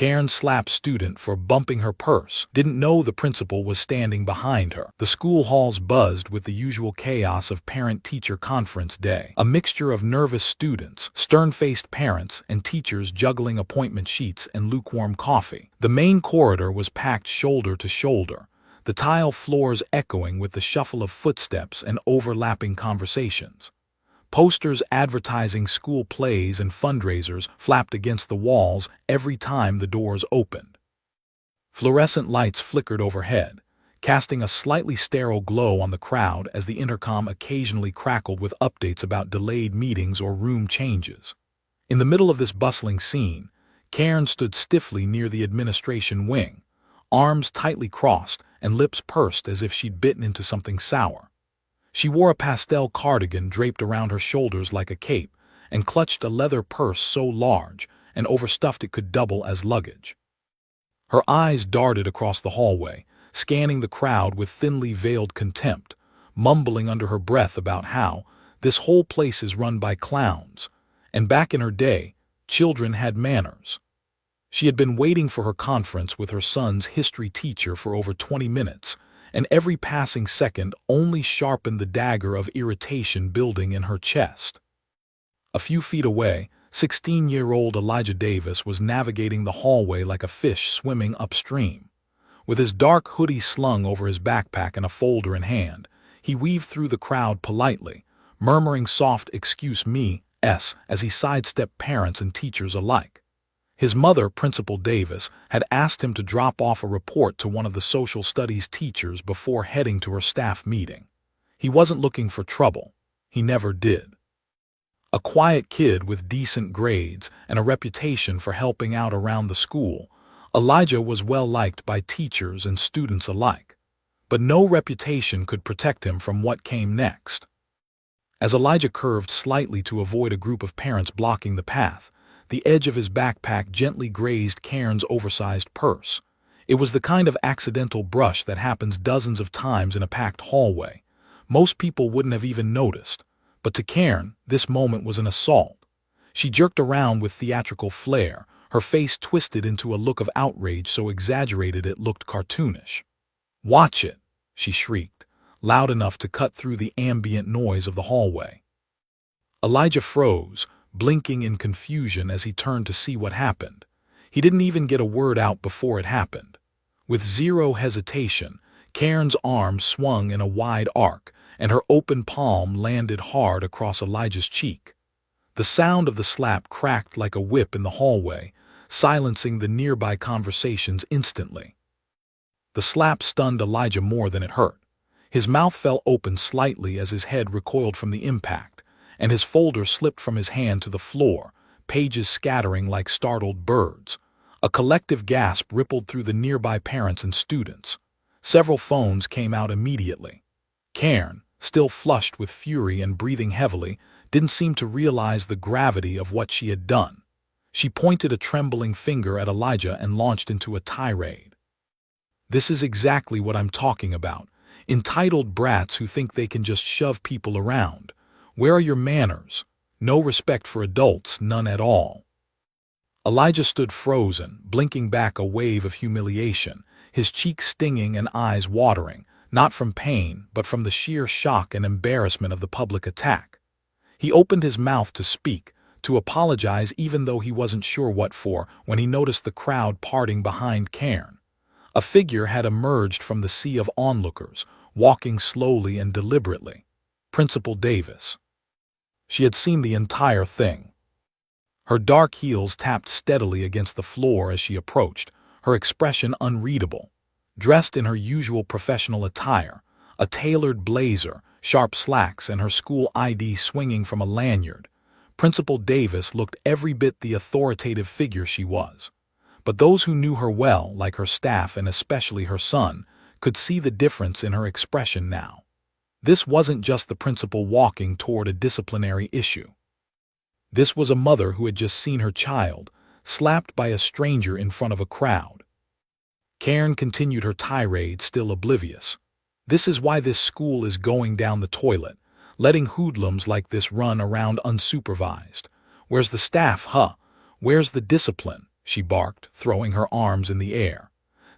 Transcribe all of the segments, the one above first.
Karen slapped student for bumping her purse, didn't know the principal was standing behind her. The school halls buzzed with the usual chaos of parent-teacher conference day. A mixture of nervous students, stern-faced parents, and teachers juggling appointment sheets and lukewarm coffee. The main corridor was packed shoulder to shoulder, the tile floors echoing with the shuffle of footsteps and overlapping conversations. Posters advertising school plays and fundraisers flapped against the walls every time the doors opened. Fluorescent lights flickered overhead, casting a slightly sterile glow on the crowd as the intercom occasionally crackled with updates about delayed meetings or room changes. In the middle of this bustling scene, Karen stood stiffly near the administration wing, arms tightly crossed and lips pursed as if she'd bitten into something sour. She wore a pastel cardigan draped around her shoulders like a cape and clutched a leather purse so large and overstuffed it could double as luggage. Her eyes darted across the hallway, scanning the crowd with thinly veiled contempt, mumbling under her breath about how this whole place is run by clowns, and back in her day, children had manners. She had been waiting for her conference with her son's history teacher for over 20 minutes, and every passing second only sharpened the dagger of irritation building in her chest. A few feet away, 16-year-old Elijah Davis was navigating the hallway like a fish swimming upstream. With his dark hoodie slung over his backpack and a folder in hand, he weaved through the crowd politely, murmuring soft "excuse me" as he sidestepped parents and teachers alike. His mother, Principal Davis, had asked him to drop off a report to one of the social studies teachers before heading to her staff meeting. He wasn't looking for trouble. He never did. A quiet kid with decent grades and a reputation for helping out around the school, Elijah was well liked by teachers and students alike. But no reputation could protect him from what came next. As Elijah curved slightly to avoid a group of parents blocking the path, the edge of his backpack gently grazed Karen's oversized purse. It was the kind of accidental brush that happens dozens of times in a packed hallway. Most people wouldn't have even noticed, but to Karen, this moment was an assault. She jerked around with theatrical flair, her face twisted into a look of outrage so exaggerated it looked cartoonish. "Watch it," she shrieked, loud enough to cut through the ambient noise of the hallway. Elijah froze, blinking in confusion as he turned to see what happened. He didn't even get a word out before it happened. With zero hesitation, Karen's arm swung in a wide arc, and her open palm landed hard across Elijah's cheek. The sound of the slap cracked like a whip in the hallway, silencing the nearby conversations instantly. The slap stunned Elijah more than it hurt. His mouth fell open slightly as his head recoiled from the impact, and his folder slipped from his hand to the floor, pages scattering like startled birds. A collective gasp rippled through the nearby parents and students. Several phones came out immediately. Karen, still flushed with fury and breathing heavily, didn't seem to realize the gravity of what she had done. She pointed a trembling finger at Elijah and launched into a tirade. "This is exactly what I'm talking about. Entitled brats who think they can just shove people around. Where are your manners? No respect for adults, none at all." Elijah stood frozen, blinking back a wave of humiliation, his cheeks stinging and eyes watering, not from pain, but from the sheer shock and embarrassment of the public attack. He opened his mouth to speak, to apologize even though he wasn't sure what for, when he noticed the crowd parting behind Karen. A figure had emerged from the sea of onlookers, walking slowly and deliberately. Principal Davis. She had seen the entire thing. Her dark heels tapped steadily against the floor as she approached, her expression unreadable. Dressed in her usual professional attire, a tailored blazer, sharp slacks, and her school ID swinging from a lanyard, Principal Davis looked every bit the authoritative figure she was. But those who knew her well, like her staff and especially her son, could see the difference in her expression now. This wasn't just the principal walking toward a disciplinary issue. This was a mother who had just seen her child slapped by a stranger in front of a crowd. Karen continued her tirade, still oblivious. "This is why this school is going down the toilet, letting hoodlums like this run around unsupervised. Where's the staff, huh? Where's the discipline? she barked, throwing her arms in the air.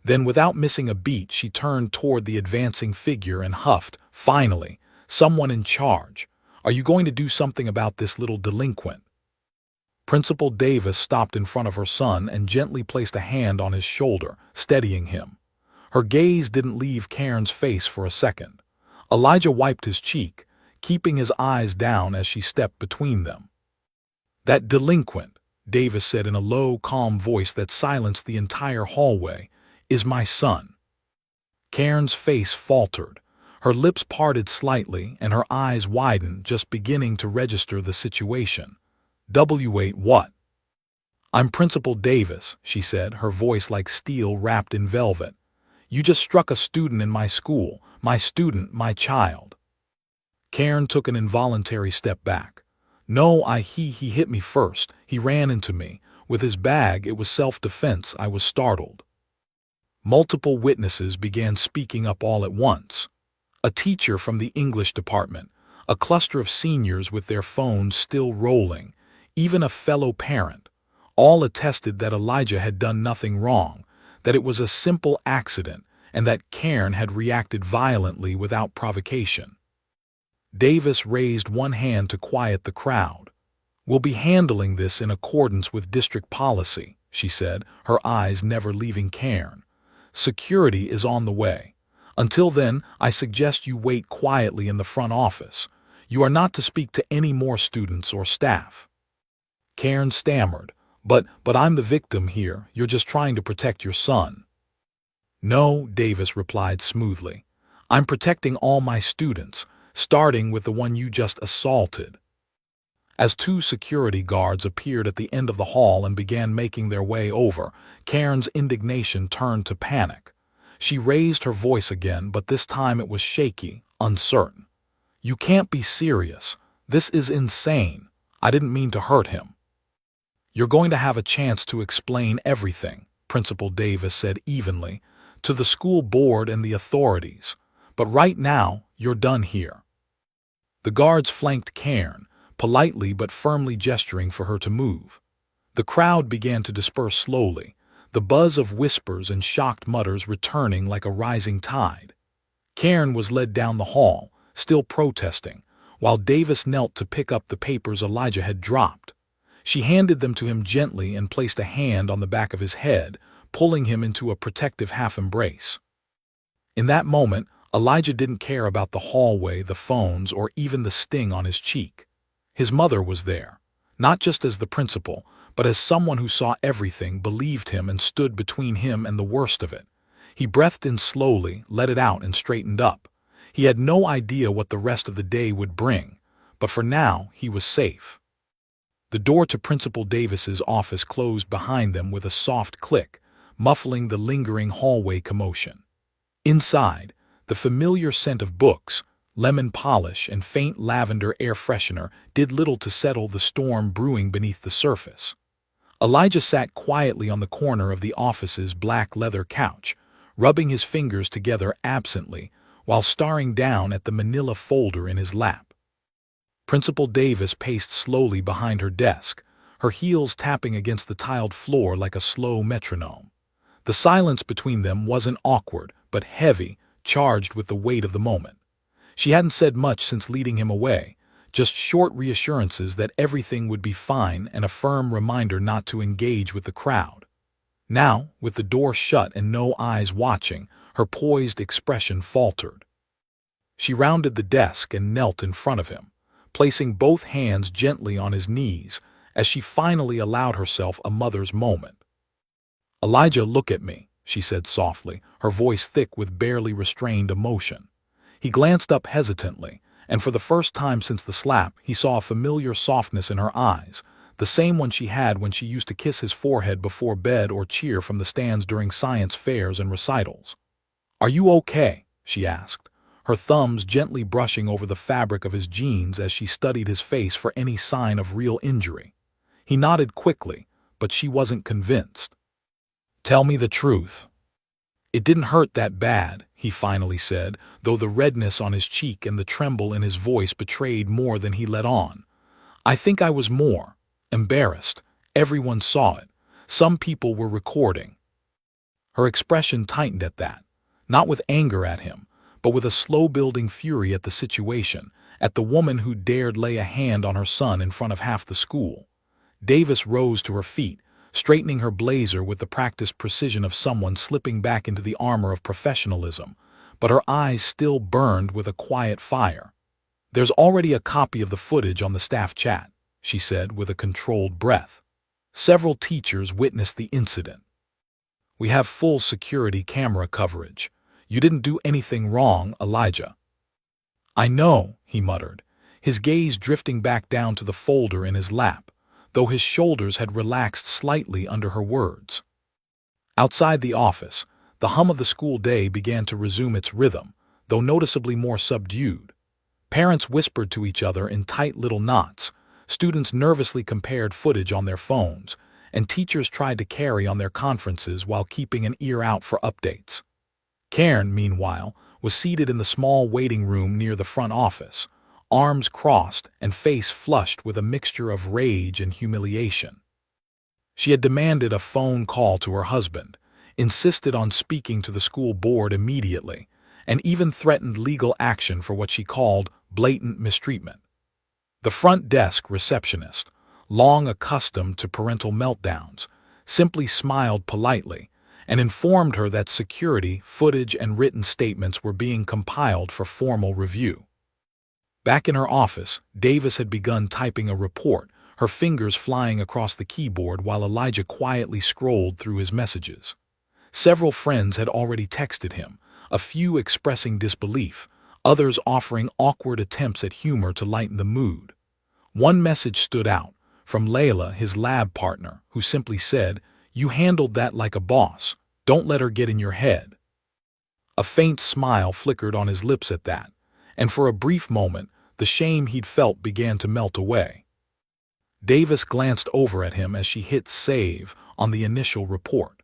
Then, without missing a beat, she turned toward the advancing figure and huffed, "Finally, someone in charge. Are you going to do something about this little delinquent?" Principal Davis stopped in front of her son and gently placed a hand on his shoulder, steadying him. Her gaze didn't leave Karen's face for a second. Elijah wiped his cheek, keeping his eyes down as she stepped between them. "That delinquent," Davis said in a low, calm voice that silenced the entire hallway, "is my son." Karen's face faltered. Her lips parted slightly and her eyes widened, just beginning to register the situation. "W8 what?" "I'm Principal Davis," she said, her voice like steel wrapped in velvet. "You just struck a student in my school. My student, my child." Karen took an involuntary step back. "No, he hit me first. He ran into me. With his bag, it was self-defense. I was startled." Multiple witnesses began speaking up all at once. A teacher from the English department, a cluster of seniors with their phones still rolling, even a fellow parent. All attested that Elijah had done nothing wrong, that it was a simple accident, and that Karen had reacted violently without provocation. Davis raised one hand to quiet the crowd. "We'll be handling this in accordance with district policy," she said, her eyes never leaving Karen. "Security is on the way. Until then, I suggest you wait quietly in the front office. You are not to speak to any more students or staff." Karen stammered, But I'm the victim here. You're just trying to protect your son." "No," Davis replied smoothly. "I'm protecting all my students, starting with the one you just assaulted." As two security guards appeared at the end of the hall and began making their way over, Karen's indignation turned to panic. She raised her voice again, but this time it was shaky, uncertain. "You can't be serious. This is insane. I didn't mean to hurt him." "You're going to have a chance to explain everything," Principal Davis said evenly, "to the school board and the authorities. But right now, you're done here." The guards flanked Karen, politely but firmly gesturing for her to move. The crowd began to disperse slowly, the buzz of whispers and shocked mutters returning like a rising tide. Karen was led down the hall, still protesting, while Davis knelt to pick up the papers Elijah had dropped. She handed them to him gently and placed a hand on the back of his head, pulling him into a protective half-embrace. In that moment, Elijah didn't care about the hallway, the phones, or even the sting on his cheek. His mother was there, not just as the principal, but as someone who saw everything, believed him, and stood between him and the worst of it. He breathed in slowly, let it out, and straightened up. He had no idea what the rest of the day would bring, but for now he was safe. The door to Principal Davis's office closed behind them with a soft click, muffling the lingering hallway commotion. Inside, the familiar scent of books, lemon polish, and faint lavender air freshener did little to settle the storm brewing beneath the surface. Elijah sat quietly on the corner of the office's black leather couch, rubbing his fingers together absently while staring down at the manila folder in his lap. Principal Davis paced slowly behind her desk, her heels tapping against the tiled floor like a slow metronome. The silence between them wasn't awkward, but heavy, charged with the weight of the moment. She hadn't said much since leading him away, just short reassurances that everything would be fine and a firm reminder not to engage with the crowd. Now, with the door shut and no eyes watching, her poised expression faltered. She rounded the desk and knelt in front of him, placing both hands gently on his knees as she finally allowed herself a mother's moment. "Elijah, look at me," she said softly, her voice thick with barely restrained emotion. He glanced up hesitantly, and for the first time since the slap, he saw a familiar softness in her eyes, the same one she had when she used to kiss his forehead before bed or cheer from the stands during science fairs and recitals. "Are you okay?" she asked, her thumbs gently brushing over the fabric of his jeans as she studied his face for any sign of real injury. He nodded quickly, but she wasn't convinced. "Tell me the truth." "It didn't hurt that bad," he finally said, though the redness on his cheek and the tremble in his voice betrayed more than he let on. "I think I was more embarrassed. Everyone saw it. Some people were recording. Her expression tightened at that, not with anger at him, but with a slow-building fury at the situation, at the woman who dared lay a hand on her son in front of half the school. Davis rose to her feet, straightening her blazer with the practiced precision of someone slipping back into the armor of professionalism, but her eyes still burned with a quiet fire. "There's already a copy of the footage on the staff chat," she said with a controlled breath. "Several teachers witnessed the incident. We have full security camera coverage. You didn't do anything wrong, Elijah." "I know," he muttered, his gaze drifting back down to the folder in his lap, though his shoulders had relaxed slightly under her words. Outside the office, the hum of the school day began to resume its rhythm, though noticeably more subdued. Parents whispered to each other in tight little knots, students nervously compared footage on their phones, and teachers tried to carry on their conferences while keeping an ear out for updates. Cairn, meanwhile, was seated in the small waiting room near the front office, arms crossed and face flushed with a mixture of rage and humiliation. She had demanded a phone call to her husband, insisted on speaking to the school board immediately, and even threatened legal action for what she called blatant mistreatment. The front desk receptionist, long accustomed to parental meltdowns, simply smiled politely and informed her that security, footage, and written statements were being compiled for formal review. Back in her office, Davis had begun typing a report, her fingers flying across the keyboard while Elijah quietly scrolled through his messages. Several friends had already texted him, a few expressing disbelief, others offering awkward attempts at humor to lighten the mood. One message stood out, from Layla, his lab partner, who simply said, "You handled that like a boss. Don't let her get in your head." A faint smile flickered on his lips at that, and for a brief moment, the shame he'd felt began to melt away. Davis glanced over at him as she hit save on the initial report.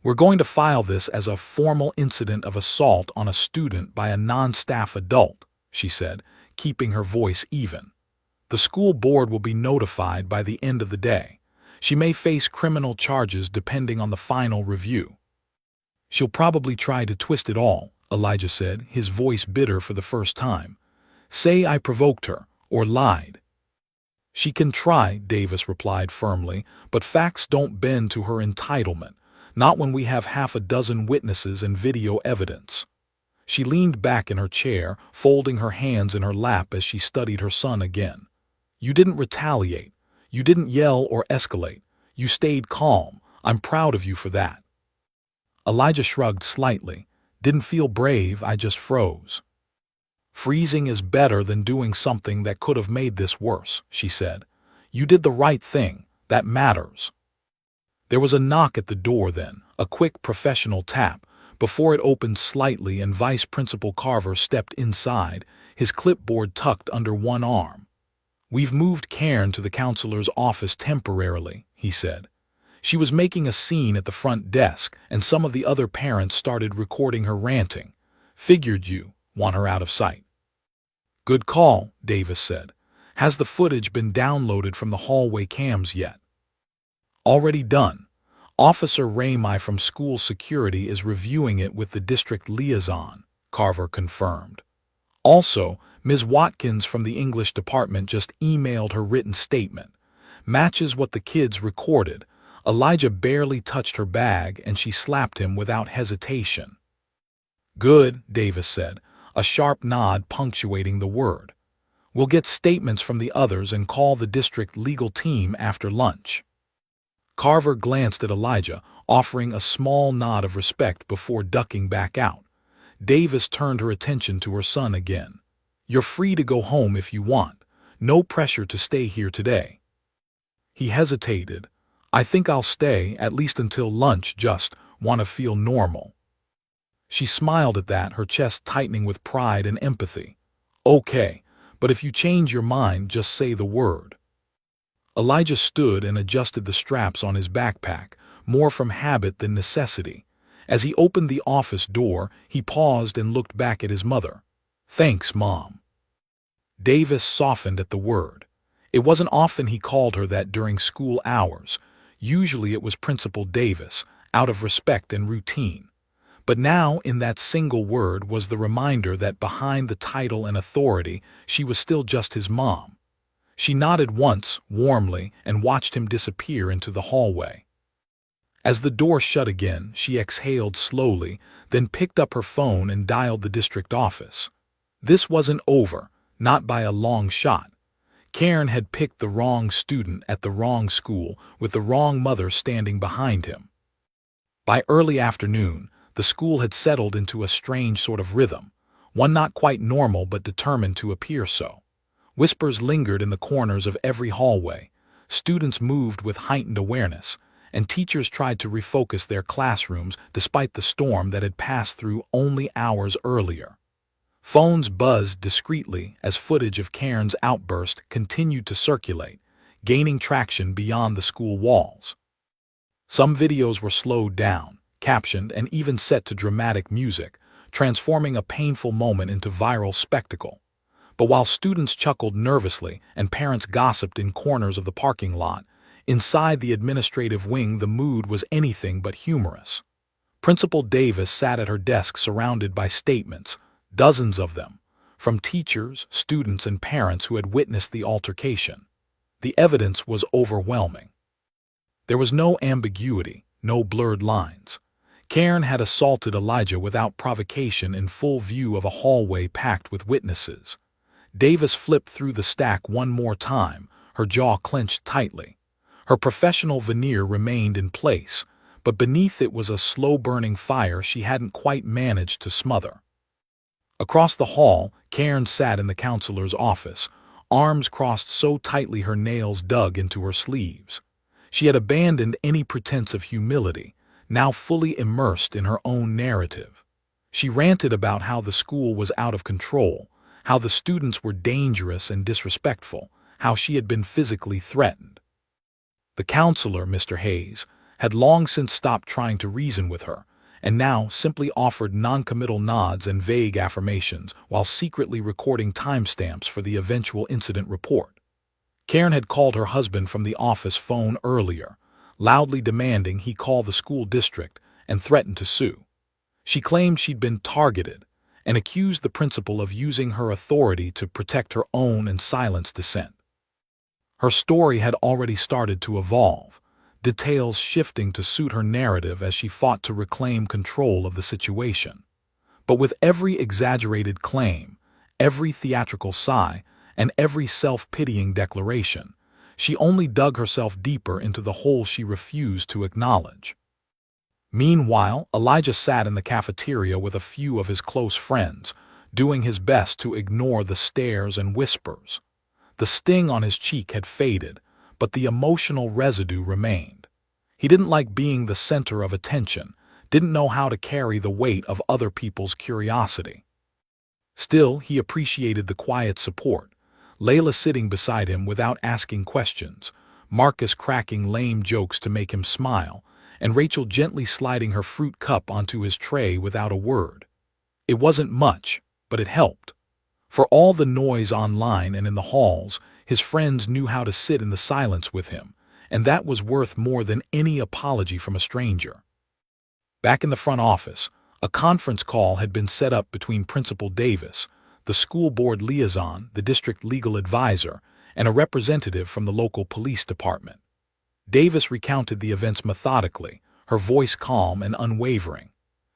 "We're going to file this as a formal incident of assault on a student by a non-staff adult," she said, keeping her voice even. "The school board will be notified by the end of the day. She may face criminal charges depending on the final review." "She'll probably try to twist it all," Elijah said, his voice bitter for the first time. "Say I provoked her, or lied." "She can try," Davis replied firmly, "but facts don't bend to her entitlement, not when we have half a dozen witnesses and video evidence." She leaned back in her chair, folding her hands in her lap as she studied her son again. "You didn't retaliate. You didn't yell or escalate. You stayed calm. I'm proud of you for that." Elijah shrugged slightly. "Didn't feel brave, I just froze." "Freezing is better than doing something that could have made this worse," she said. "You did the right thing. That matters." There was a knock at the door then, a quick professional tap, before it opened slightly and Vice Principal Carver stepped inside, his clipboard tucked under one arm. "We've moved Cairn to the counselor's office temporarily," he said. She was making a scene at the front desk, and some of the other parents started recording her ranting. "Figured you want her out of sight." "Good call," Davis said. "Has the footage been downloaded from the hallway cams yet?" "Already done. Officer Ramey from school security is reviewing it with the district liaison," Carver confirmed. "Also, Ms. Watkins from the English department just emailed her written statement. Matches what the kids recorded. Elijah barely touched her bag and she slapped him without hesitation." "Good," Davis said, a sharp nod punctuating the word. "We'll get statements from the others and call the district legal team after lunch." Carver glanced at Elijah, offering a small nod of respect before ducking back out. Davis turned her attention to her son again. "You're free to go home if you want. No pressure to stay here today." He hesitated. "I think I'll stay, at least until lunch, just want to feel normal." She smiled at that, her chest tightening with pride and empathy. "Okay, but if you change your mind, just say the word." Elijah stood and adjusted the straps on his backpack, more from habit than necessity. As he opened the office door, he paused and looked back at his mother. "Thanks, Mom." Davis softened at the word. It wasn't often he called her that during school hours, Usually it was Principal Davis, out of respect and routine. But now, in that single word, was the reminder that behind the title and authority, she was still just his mom. She nodded once, warmly, and watched him disappear into the hallway. As the door shut again, she exhaled slowly, then picked up her phone and dialed the district office. This wasn't over, not by a long shot. Karen had picked the wrong student at the wrong school, with the wrong mother standing behind him. By early afternoon, the school had settled into a strange sort of rhythm, one not quite normal but determined to appear so. Whispers lingered in the corners of every hallway, students moved with heightened awareness, and teachers tried to refocus their classrooms despite the storm that had passed through only hours earlier. Phones buzzed discreetly as footage of Karen's outburst continued to circulate, gaining traction beyond the school walls. Some videos were slowed down, captioned, and even set to dramatic music, transforming a painful moment into viral spectacle. But while students chuckled nervously and parents gossiped in corners of the parking lot, inside the administrative wing the mood was anything but humorous. Principal Davis sat at her desk surrounded by statements, dozens of them, from teachers, students, and parents who had witnessed the altercation. The evidence was overwhelming. There was no ambiguity, no blurred lines. Karen had assaulted Elijah without provocation in full view of a hallway packed with witnesses. Davis flipped through the stack one more time, her jaw clenched tightly. Her professional veneer remained in place, but beneath it was a slow-burning fire she hadn't quite managed to smother. Across the hall, Karen sat in the counselor's office, arms crossed so tightly her nails dug into her sleeves. She had abandoned any pretense of humility, now fully immersed in her own narrative. She ranted about how the school was out of control, how the students were dangerous and disrespectful, how she had been physically threatened. The counselor, Mr. Hayes, had long since stopped trying to reason with her, and now simply offered noncommittal nods and vague affirmations while secretly recording timestamps for the eventual incident report. Karen had called her husband from the office phone earlier, loudly demanding he call the school district, and threatened to sue. She claimed she'd been targeted and accused the principal of using her authority to protect her own and silence dissent. Her story had already started to evolve, details shifting to suit her narrative as she fought to reclaim control of the situation. But with every exaggerated claim, every theatrical sigh, and every self-pitying declaration, she only dug herself deeper into the hole she refused to acknowledge. Meanwhile, Elijah sat in the cafeteria with a few of his close friends, doing his best to ignore the stares and whispers. The sting on his cheek had faded, but the emotional residue remained. He didn't like being the center of attention, didn't know how to carry the weight of other people's curiosity. Still, he appreciated the quiet support. Layla sitting beside him without asking questions, Marcus cracking lame jokes to make him smile, and Rachel gently sliding her fruit cup onto his tray without a word. It wasn't much, but it helped. For all the noise online and in the halls, his friends knew how to sit in the silence with him, and that was worth more than any apology from a stranger. Back in the front office, a conference call had been set up between Principal Davis, the school board liaison, the district legal advisor, and a representative from the local police department. Davis recounted the events methodically, her voice calm and unwavering.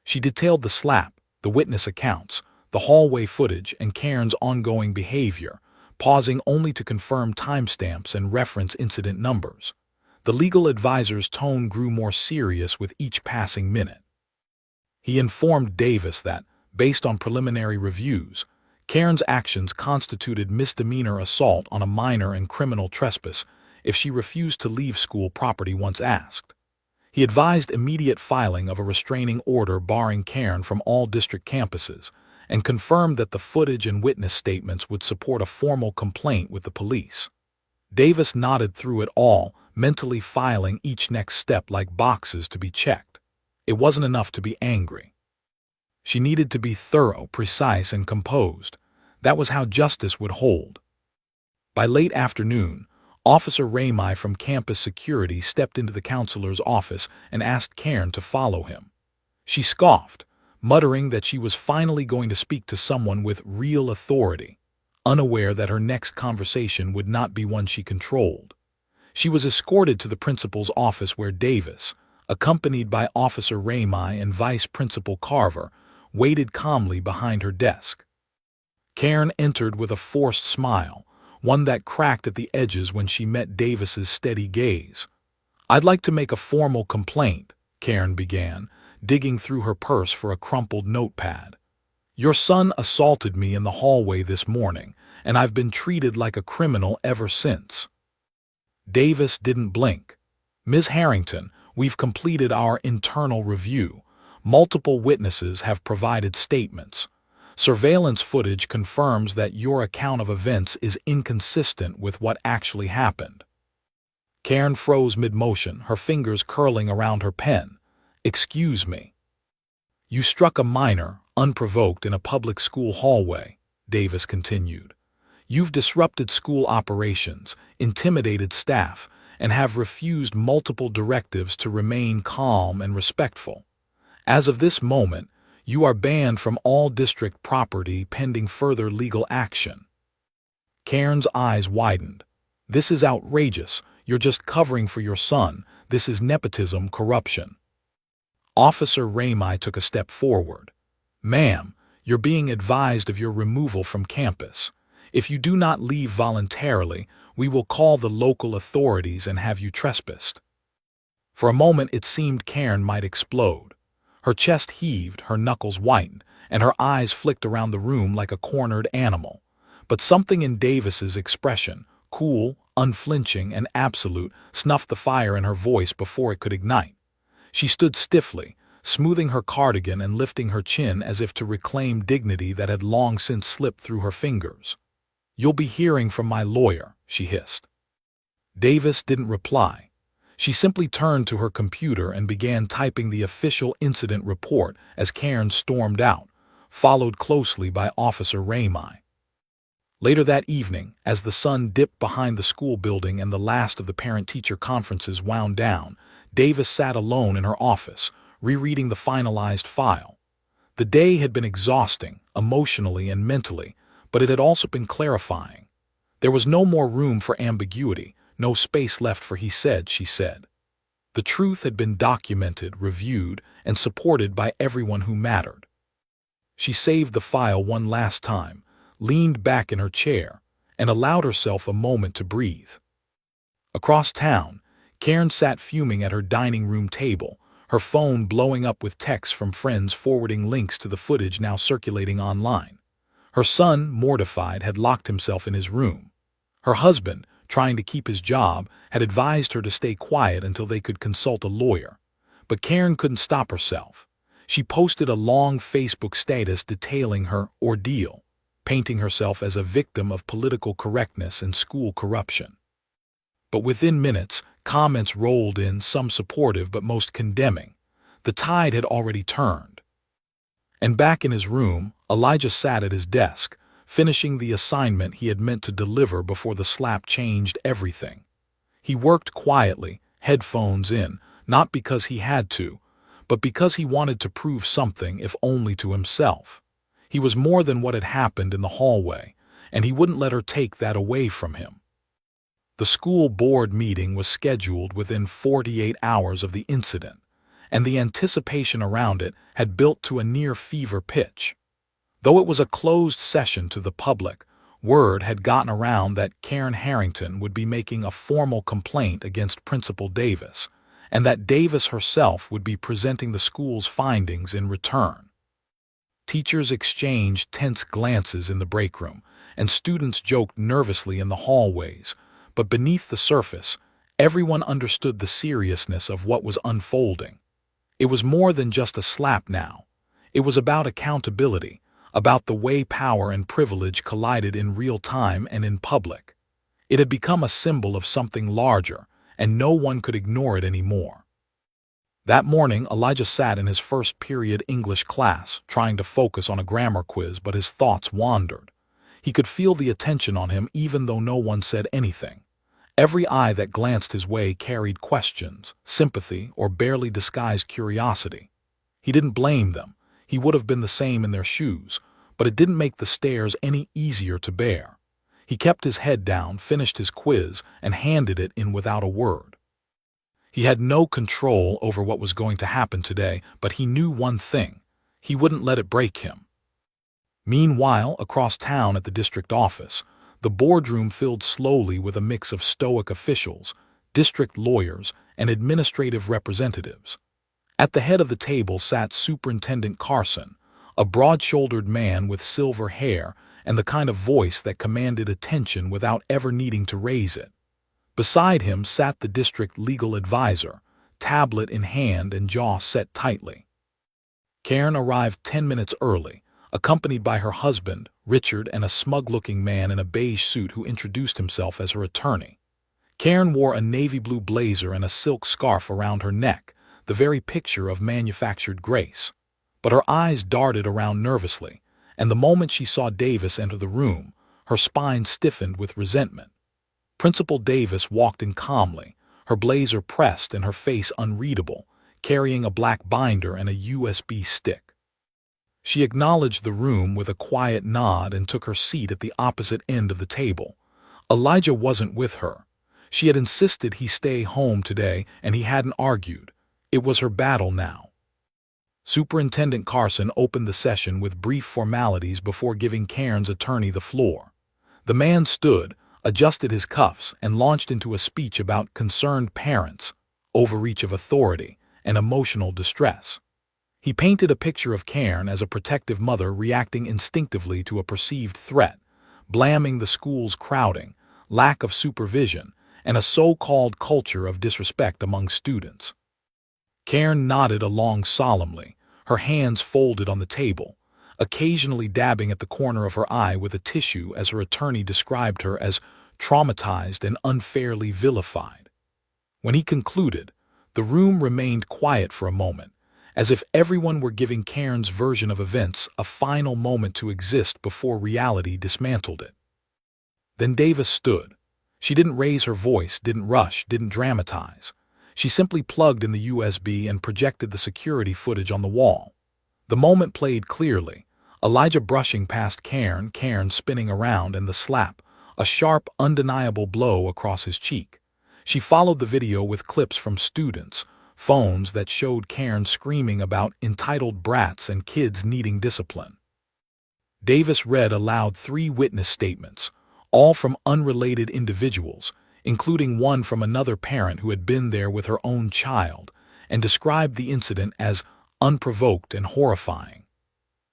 She detailed the slap, the witness accounts, the hallway footage, and Karen's ongoing behavior, pausing only to confirm timestamps and reference incident numbers. The legal advisor's tone grew more serious with each passing minute. He informed Davis that, based on preliminary reviews, Karen's actions constituted misdemeanor assault on a minor and criminal trespass if she refused to leave school property once asked. He advised immediate filing of a restraining order barring Karen from all district campuses, and confirmed that the footage and witness statements would support a formal complaint with the police. Davis nodded through it all, mentally filing each next step like boxes to be checked. It wasn't enough to be angry. She needed to be thorough, precise, and composed. That was how justice would hold. By late afternoon, Officer Ramey from campus security stepped into the counselor's office and asked Karen to follow him. She scoffed, muttering that she was finally going to speak to someone with real authority, unaware that her next conversation would not be one she controlled. She was escorted to the principal's office where Davis, accompanied by Officer Ramey and Vice Principal Carver, waited calmly behind her desk. Karen entered with a forced smile, one that cracked at the edges when she met Davis's steady gaze. "I'd like to make a formal complaint," Karen began, digging through her purse for a crumpled notepad. "Your son assaulted me in the hallway this morning, and I've been treated like a criminal ever since." Davis didn't blink. "Ms. Harrington, we've completed our internal review. Multiple witnesses have provided statements. Surveillance footage confirms that your account of events is inconsistent with what actually happened." Karen froze mid-motion, her fingers curling around her pen. "Excuse me." "You struck a minor, unprovoked, in a public school hallway," Davis continued. "You've disrupted school operations, intimidated staff, and have refused multiple directives to remain calm and respectful. As of this moment, you are banned from all district property pending further legal action." Karen's eyes widened. "This is outrageous. You're just covering for your son. This is nepotism, corruption." Officer Ramey took a step forward. "Ma'am, you're being advised of your removal from campus. If you do not leave voluntarily, we will call the local authorities and have you trespassed." For a moment it seemed Karen might explode. Her chest heaved, her knuckles whitened, and her eyes flicked around the room like a cornered animal. But something in Davis's expression, cool, unflinching, and absolute, snuffed the fire in her voice before it could ignite. She stood stiffly, smoothing her cardigan and lifting her chin as if to reclaim dignity that had long since slipped through her fingers. "You'll be hearing from my lawyer," she hissed. Davis didn't reply. She simply turned to her computer and began typing the official incident report as Karen stormed out, followed closely by Officer Ramey. Later that evening, as the sun dipped behind the school building and the last of the parent-teacher conferences wound down, Davis sat alone in her office, rereading the finalized file. The day had been exhausting, emotionally and mentally, but it had also been clarifying. There was no more room for ambiguity, no space left for he said, she said. The truth had been documented, reviewed, and supported by everyone who mattered. She saved the file one last time, leaned back in her chair, and allowed herself a moment to breathe. Across town, Karen sat fuming at her dining room table, her phone blowing up with texts from friends forwarding links to the footage now circulating online. Her son, mortified, had locked himself in his room. Her husband, trying to keep his job, had advised her to stay quiet until they could consult a lawyer. But Karen couldn't stop herself. She posted a long Facebook status detailing her ordeal, painting herself as a victim of political correctness and school corruption. But within minutes, comments rolled in, some supportive but most condemning. The tide had already turned. And back in his room, Elijah sat at his desk, finishing the assignment he had meant to deliver before the slap changed everything. He worked quietly, headphones in, not because he had to, but because he wanted to prove something, if only to himself. He was more than what had happened in the hallway, and he wouldn't let her take that away from him. The school board meeting was scheduled within 48 hours of the incident, and the anticipation around it had built to a near fever pitch. Though it was a closed session to the public, word had gotten around that Karen Harrington would be making a formal complaint against Principal Davis, and that Davis herself would be presenting the school's findings in return. Teachers exchanged tense glances in the break room, and students joked nervously in the hallways, but beneath the surface, everyone understood the seriousness of what was unfolding. It was more than just a slap now. It was about accountability, about the way power and privilege collided in real time and in public. It had become a symbol of something larger, and no one could ignore it anymore. That morning, Elijah sat in his first period English class, trying to focus on a grammar quiz, but his thoughts wandered. He could feel the attention on him even though no one said anything. Every eye that glanced his way carried questions, sympathy, or barely disguised curiosity. He didn't blame them. He would have been the same in their shoes, but it didn't make the stares any easier to bear. He kept his head down, finished his quiz, and handed it in without a word. He had no control over what was going to happen today, but he knew one thing: he wouldn't let it break him. Meanwhile, across town at the district office, the boardroom filled slowly with a mix of stoic officials, district lawyers, and administrative representatives. At the head of the table sat Superintendent Carson, a broad-shouldered man with silver hair and the kind of voice that commanded attention without ever needing to raise it. Beside him sat the district legal advisor, tablet in hand and jaw set tightly. Karen arrived 10 minutes early, accompanied by her husband, Richard, and a smug-looking man in a beige suit who introduced himself as her attorney. Karen wore a navy blue blazer and a silk scarf around her neck, the very picture of manufactured grace. But her eyes darted around nervously, and the moment she saw Davis enter the room, her spine stiffened with resentment. Principal Davis walked in calmly, her blazer pressed and her face unreadable, carrying a black binder and a USB stick. She acknowledged the room with a quiet nod and took her seat at the opposite end of the table. Elijah wasn't with her. She had insisted he stay home today, and he hadn't argued. It was her battle now. Superintendent Carson opened the session with brief formalities before giving Karen's attorney the floor. The man stood, adjusted his cuffs, and launched into a speech about concerned parents, overreach of authority, and emotional distress. He painted a picture of Karen as a protective mother reacting instinctively to a perceived threat, blaming the school's crowding, lack of supervision, and a so-called culture of disrespect among students. Karen nodded along solemnly, her hands folded on the table, occasionally dabbing at the corner of her eye with a tissue as her attorney described her as traumatized and unfairly vilified. When he concluded, the room remained quiet for a moment, as if everyone were giving Karen's version of events a final moment to exist before reality dismantled it. Then Davis stood. She didn't raise her voice, didn't rush, didn't dramatize. She simply plugged in the USB and projected the security footage on the wall. The moment played clearly: Elijah brushing past Karen, Karen spinning around, and the slap, a sharp, undeniable blow across his cheek. She followed the video with clips from students, phones that showed Karen screaming about entitled brats and kids needing discipline. Davis read aloud 3 witness statements, all from unrelated individuals, including one from another parent who had been there with her own child, and described the incident as unprovoked and horrifying.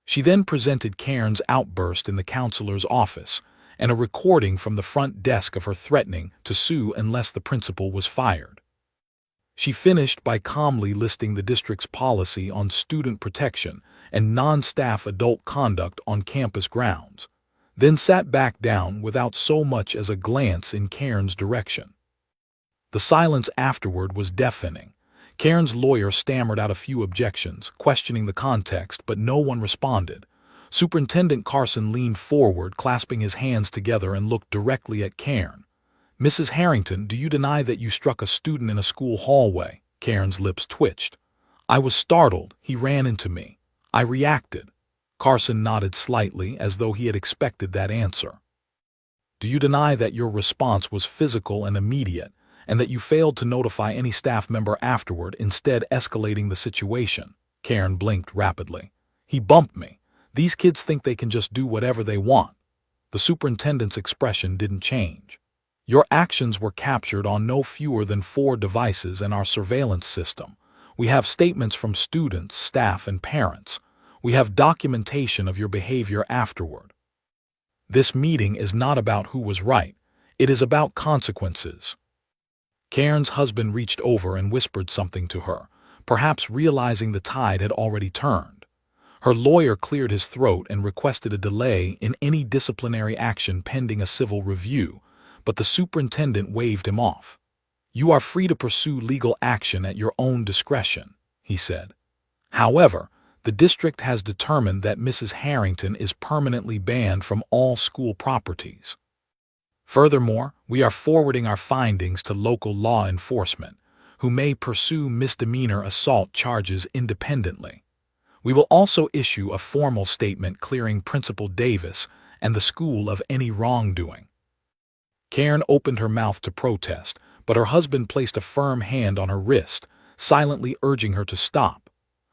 She then presented Karen's outburst in the counselor's office and a recording from the front desk of her threatening to sue unless the principal was fired. She finished by calmly listing the district's policy on student protection and non-staff adult conduct on campus grounds, then sat back down without so much as a glance in Karen's direction. The silence afterward was deafening. Karen's lawyer stammered out a few objections, questioning the context, but no one responded. Superintendent Carson leaned forward, clasping his hands together, and looked directly at Karen. "Mrs. Harrington, do you deny that you struck a student in a school hallway?" Karen's lips twitched. "I was startled. He ran into me. I reacted." Carson nodded slightly, as though he had expected that answer. "Do you deny that your response was physical and immediate, and that you failed to notify any staff member afterward, instead escalating the situation?" Karen blinked rapidly. "He bumped me. These kids think they can just do whatever they want." The superintendent's expression didn't change. "Your actions were captured on no fewer than 4 devices in our surveillance system. We have statements from students, staff, and parents. We have documentation of your behavior afterward. This meeting is not about who was right. It is about consequences." Karen's husband reached over and whispered something to her, perhaps realizing the tide had already turned. Her lawyer cleared his throat and requested a delay in any disciplinary action pending a civil review, but the superintendent waved him off. "You are free to pursue legal action at your own discretion," he said. "However, the district has determined that Mrs. Harrington is permanently banned from all school properties." Furthermore, we are forwarding our findings to local law enforcement, who may pursue misdemeanor assault charges independently. We will also issue a formal statement clearing Principal Davis and the school of any wrongdoing." Karen opened her mouth to protest, but her husband placed a firm hand on her wrist, silently urging her to stop.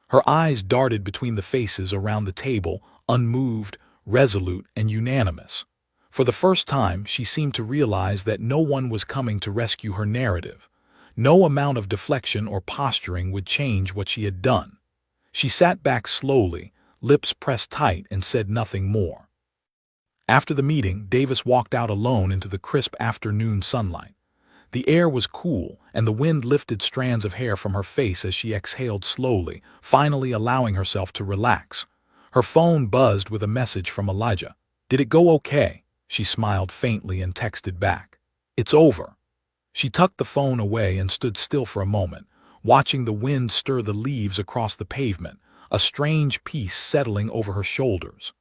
Her eyes darted between the faces around the table, unmoved, resolute, and unanimous. For the first time, she seemed to realize that no one was coming to rescue her narrative. No amount of deflection or posturing would change what she had done. She sat back slowly, lips pressed tight, and said nothing more. After the meeting, Davis walked out alone into the crisp afternoon sunlight. The air was cool, and the wind lifted strands of hair from her face as she exhaled slowly, finally allowing herself to relax. Her phone buzzed with a message from Elijah. "Did it go okay?" She smiled faintly and texted back. "It's over." She tucked the phone away and stood still for a moment, watching the wind stir the leaves across the pavement, a strange peace settling over her shoulders.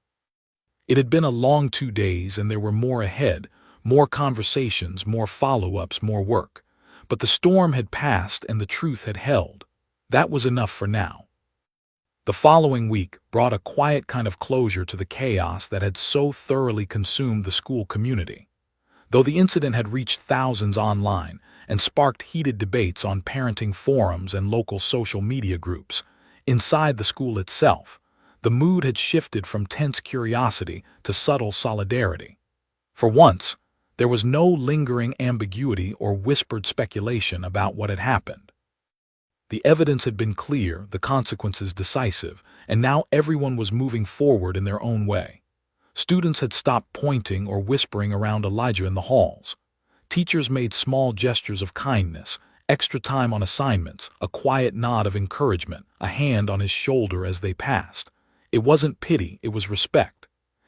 It had been a long 2 days, and there were more ahead, more conversations, more follow-ups, more work. But the storm had passed and the truth had held. That was enough for now. The following week brought a quiet kind of closure to the chaos that had so thoroughly consumed the school community. Though the incident had reached thousands online and sparked heated debates on parenting forums and local social media groups, inside the school itself, the mood had shifted from tense curiosity to subtle solidarity. For once, there was no lingering ambiguity or whispered speculation about what had happened. The evidence had been clear, the consequences decisive, and now everyone was moving forward in their own way. Students had stopped pointing or whispering around Elijah in the halls. Teachers made small gestures of kindness, extra time on assignments, a quiet nod of encouragement, a hand on his shoulder as they passed. It wasn't pity, it was respect.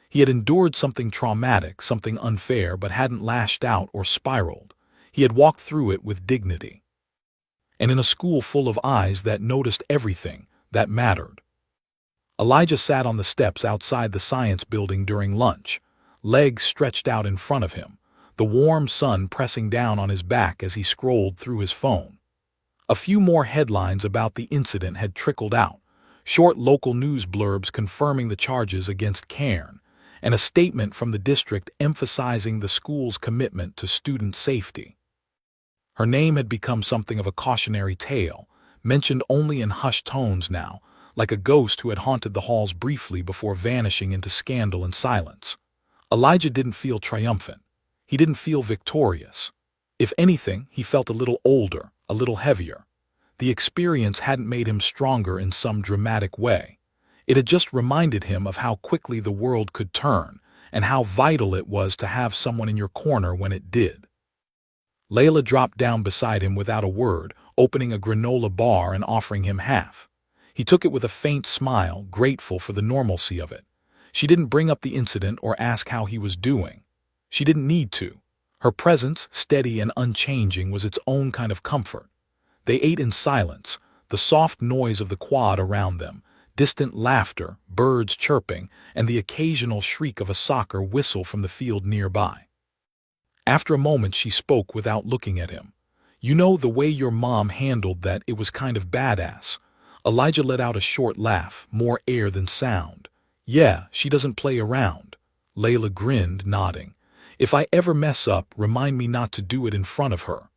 He had endured something traumatic, something unfair, but hadn't lashed out or spiraled. He had walked through it with dignity. And in a school full of eyes that noticed everything that mattered. Elijah sat on the steps outside the science building during lunch, legs stretched out in front of him, the warm sun pressing down on his back as he scrolled through his phone. A few more headlines about the incident had trickled out, short local news blurbs confirming the charges against Karen, and a statement from the district emphasizing the school's commitment to student safety. Her name had become something of a cautionary tale, mentioned only in hushed tones now, like a ghost who had haunted the halls briefly before vanishing into scandal and silence. Elijah didn't feel triumphant. He didn't feel victorious. If anything, he felt a little older, a little heavier. The experience hadn't made him stronger in some dramatic way. It had just reminded him of how quickly the world could turn, and how vital it was to have someone in your corner when it did. Layla dropped down beside him without a word, opening a granola bar and offering him half. He took it with a faint smile, grateful for the normalcy of it. She didn't bring up the incident or ask how he was doing. She didn't need to. Her presence, steady and unchanging, was its own kind of comfort. They ate in silence, the soft noise of the quad around them, distant laughter, birds chirping, and the occasional shriek of a soccer whistle from the field nearby. After a moment, she spoke without looking at him. "You know, the way your mom handled that, it was kind of badass." Elijah let out a short laugh, more air than sound. "Yeah, she doesn't play around." Layla grinned, nodding. "If I ever mess up, remind me not to do it in front of her."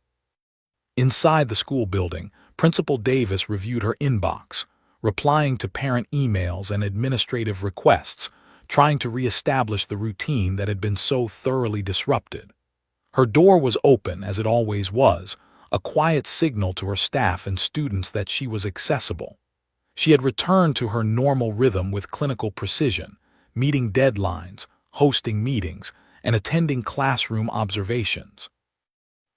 Inside the school building, Principal Davis reviewed her inbox, replying to parent emails and administrative requests, trying to reestablish the routine that had been so thoroughly disrupted. Her door was open, as it always was, a quiet signal to her staff and students that she was accessible. She had returned to her normal rhythm with clinical precision, meeting deadlines, hosting meetings, and attending classroom observations.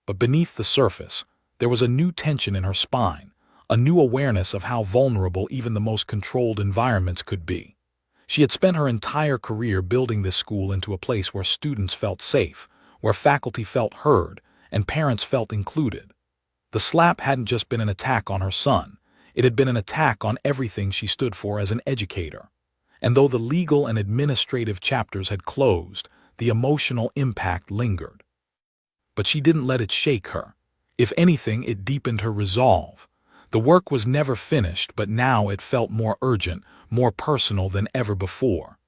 But beneath the surface, there was a new tension in her spine, a new awareness of how vulnerable even the most controlled environments could be. She had spent her entire career building this school into a place where students felt safe, where faculty felt heard, and parents felt included. The slap hadn't just been an attack on her son, it had been an attack on everything she stood for as an educator. And though the legal and administrative chapters had closed, the emotional impact lingered. but she didn't let it shake her. If anything, it deepened her resolve. The work was never finished, but now it felt more urgent, more personal than ever before.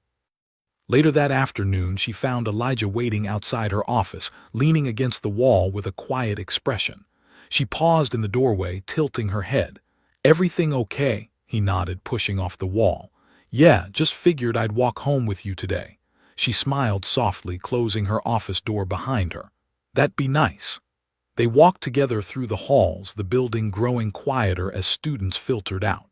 Later that afternoon, she found Elijah waiting outside her office, leaning against the wall with a quiet expression. She paused in the doorway, tilting her head. "Everything okay?" he nodded, pushing off the wall. "Yeah, just figured I'd walk home with you today." She smiled softly, closing her office door behind her. "That'd be nice." They walked together through the halls, the building growing quieter as students filtered out.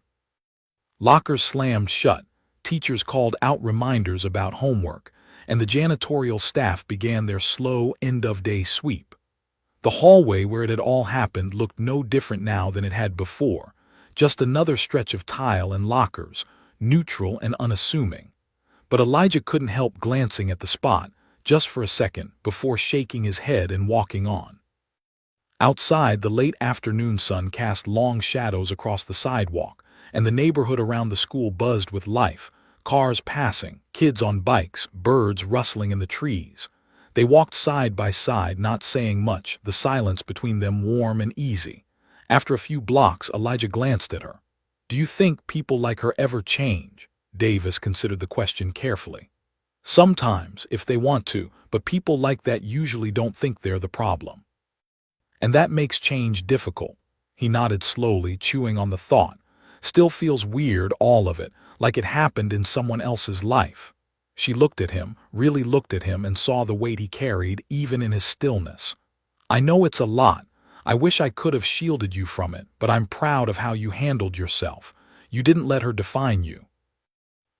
Lockers slammed shut, teachers called out reminders about homework, and the janitorial staff began their slow end-of-day sweep. The hallway where it had all happened looked no different now than it had before, just another stretch of tile and lockers, neutral and unassuming. But Elijah couldn't help glancing at the spot, just for a second, before shaking his head and walking on. Outside, the late afternoon sun cast long shadows across the sidewalk, and the neighborhood around the school buzzed with life, cars passing, kids on bikes, birds rustling in the trees. They walked side by side, not saying much, the silence between them warm and easy. After a few blocks, Elijah glanced at her. "Do you think people like her ever change?" Davis considered the question carefully. "Sometimes, if they want to, but people like that usually don't think they're the problem. And that makes change difficult." He nodded slowly, chewing on the thought. "Still feels weird, all of it, like it happened in someone else's life." She looked at him, really looked at him, and saw the weight he carried, even in his stillness. "I know it's a lot. I wish I could have shielded you from it, but I'm proud of how you handled yourself. You didn't let her define you."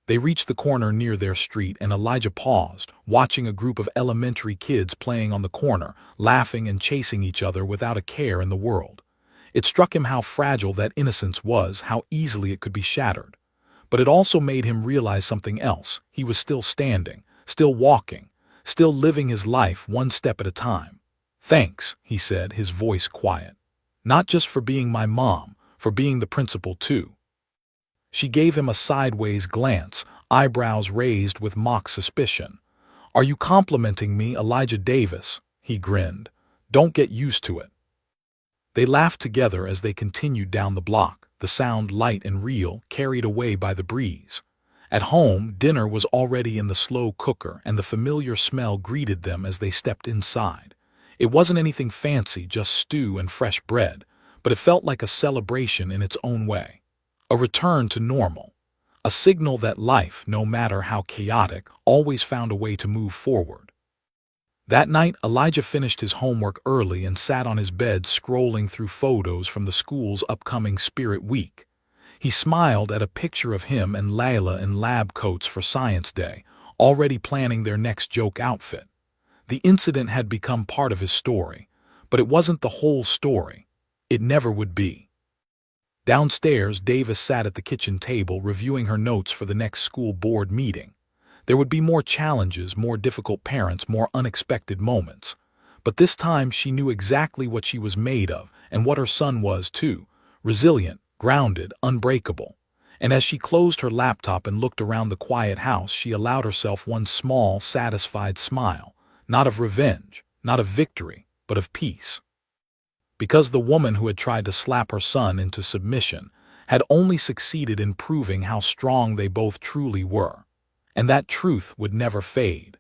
They reached the corner near their street, and Elijah paused, watching a group of elementary kids playing on the corner, laughing and chasing each other without a care in the world. It struck him how fragile that innocence was, how easily it could be shattered. But it also made him realize something else. He was still standing, still walking, still living his life one step at a time. "Thanks," he said, his voice quiet. "Not just for being my mom, for being the principal too." She gave him a sideways glance, eyebrows raised with mock suspicion. "Are you complimenting me, Elijah Davis?" He grinned. "Don't get used to it." They laughed together as they continued down the block, the sound light and real, carried away by the breeze. At home, dinner was already in the slow cooker, and the familiar smell greeted them as they stepped inside. It wasn't anything fancy, just stew and fresh bread, but it felt like a celebration in its own way. A return to normal. A signal that life, no matter how chaotic, always found a way to move forward. That night, Elijah finished his homework early and sat on his bed scrolling through photos from the school's upcoming Spirit Week. He smiled at a picture of him and Layla in lab coats for Science Day, already planning their next joke outfit. The incident had become part of his story, but it wasn't the whole story. It never would be. Downstairs, Davis sat at the kitchen table reviewing her notes for the next school board meeting. There would be more challenges, more difficult parents, more unexpected moments. But this time she knew exactly what she was made of, and what her son was too. Resilient, grounded, unbreakable. And as she closed her laptop and looked around the quiet house, she allowed herself one small, satisfied smile. Not of revenge, not of victory, but of peace. Because the woman who had tried to slap her son into submission had only succeeded in proving how strong they both truly were. And that truth would never fade.